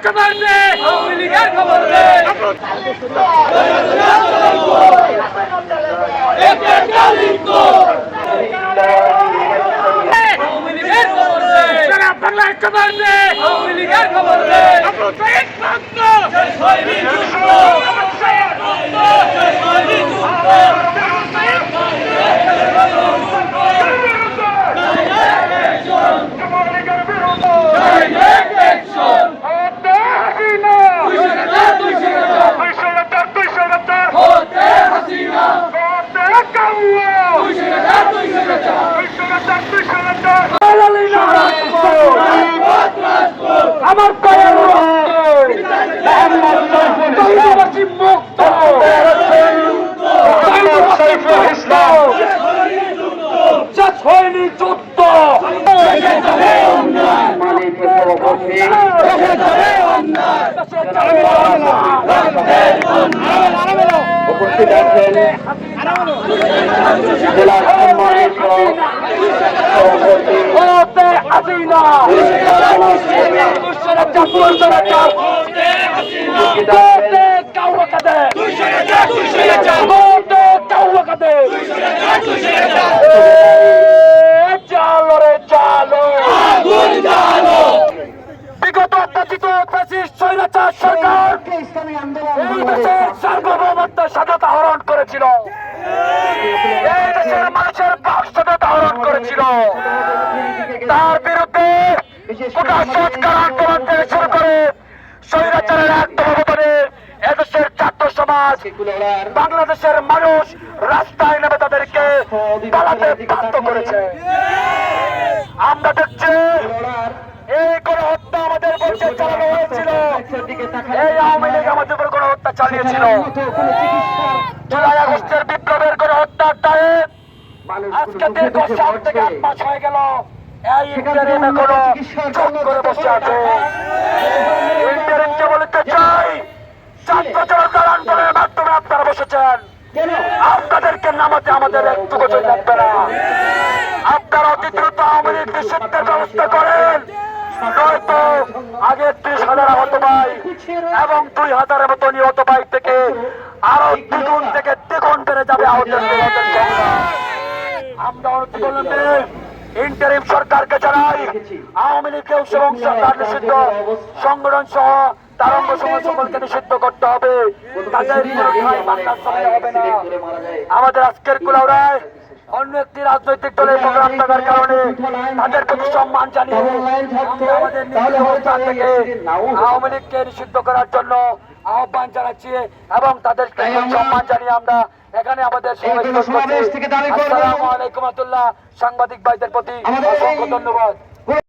খবর দে, আওয়ামী লীগের খবর দে। সারা বাংলায় খবর দে, আওয়ামী লীগের খবর দে। শহীদ ভক্ত, শহীদ যুদ্ধ, শহীদ ভক্ত, শহীদ যুদ্ধ। আমার পায়ের মুক্ত হয়নি যুদ্ধ উপস্থিত আছেন জেলা সম্মানিত সার্বভৌমত্ব স্বাধীনতা হরণ করেছিল, এই দেশের মানুষের স্বাধীনতা হরণ করেছিল। তার বিরুদ্ধে গোটা সংস্কার আন্দোলন থেকে শুরু করে স্বৈরাচারের আত্মসমর্পণে এদেশের ছাত্র সমাজ, বাংলাদেশের মানুষ রাস্তায় নেমে তাদেরকে পালাতে বাধ্য করেছে। আমরা দেখছি এই গণহত্যা আমাদের পক্ষে চালানো হয়েছিল, এই আওয়ামী লীগ আমাদের উপর গণহত্যা চালিয়েছিল। জুলাই আগস্টের বিপ্লবের গণহত্যার দায়ে আজকে দীর্ঘ 7 থেকে 8 মাস হয়ে গেল এই ইন্টারিম এখনো চুপ করে বসে আছে। ইন্টারিমকে বলতে চাই, ছাত্র জনতার আন্দোলনের মাধ্যমে আপনারা বসেছেন, আপনাদেরকে নামাতে আমাদের একটু গোচর লাগবে না। আপনারা অতি দ্রুত আওয়ামী লীগ নিষিদ্ধের ব্যবস্থা করেন, নয়তো আগে 30,000 আহত ভাই এবং 2,000-এর মতো নিহত ভাই থেকে আরো দ্বিগুণ থেকে দ্বিগুণ বেড়ে যাবে আহতের সংখ্যা। আমরা ইন্টারিম সরকারকে জানাই, আওয়ামী লীগকে এবং সরকার নিষিদ্ধ সংগঠন সহ তার অঙ্গ সকলকে নিষিদ্ধ করতে হবে। তাদের হবে না। আমাদের আজকের কুলাউড়ায় অন্য একটি রাজনৈতিক দলের প্রোগ্রাম থাকার কারণে তাদের প্রতি সম্মান জানিয়ে আমাদের নিজের অবস্থান থেকে আওয়ামী লীগকে নিষিদ্ধ করার জন্য আহ্বান জানাচ্ছি এবং তাদেরকে সম্মান জানিয়ে আমরা এখানে আমাদের আসসালামু আলাইকুম সাংবাদিক ভাইদের প্রতি অসংখ্য ধন্যবাদ।